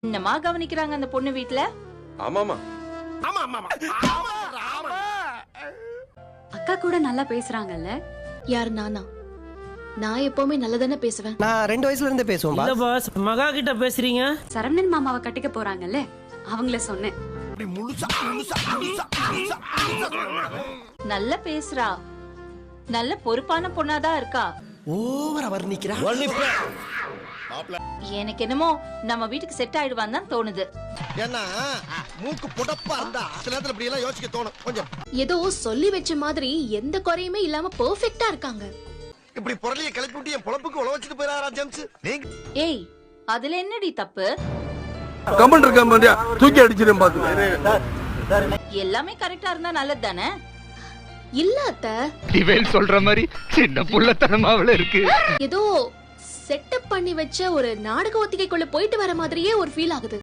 என்னமா கவனிக்கிறாங்க அந்த பொண்ணு வீட்ல? ஆமாமா. அக்கா கூட நல்லா பேசுறாங்கல்ல? யார் நானா? நான் எப்பவுமே நல்லதானே பேசுவேன். நான் 2 வயசுல இருந்தே பேசுவேன் இல்ல பாஸ், மகா கிட்ட பேசுறீங்க. சரவணன் மாமாவை கட்டிக்க போறாங்கல்ல, அவங்கள சொன்னேன். நல்ல பேசுறா, நல்ல பொறுப்பான பொண்ணாதான் இருக்கா. ஓவரா வர்ணிக்கிறா. எனக்கு என்னமோ நம்ம வீட்டுக்கு செட் ஆயிடுவான்னு தான் தோணுது. ஏன்னா மூக்கு புடப்பா இருந்தா சில நேரத்துல இப்படி எல்லாம் யோசிக்க தோணும் கொஞ்சம். ஏதோ சொல்லி வச்ச மாதிரி எந்த குறையுமே இல்லாம பெர்ஃபெக்ட்டா இருக்காங்க. இப்படி பொருளிய கிளப்பி விட்டு என் பொழப்புக்கு உழ வச்சுட்டு போயிடாரா ஜேம்ஸ். ஏய், அதுல என்னடி தப்பு? கமெண்ட் இருக்க மாதிரியா தூக்கி அடிச்சிரும் பாத்து. எல்லாமே கரெக்டா இருந்தா நல்லது தானே? இல்ல அத்தை, இவன் சொல்ற மாதிரி சின்ன புள்ளத்தனமாவுல இருக்கு. ஏதோ செட்டப் பண்ணி வச்ச ஒரு நாடக ஒத்திகைக்குள்ள போயிட்டு வர மாதிரியே ஒரு ஃபீல் ஆகுது.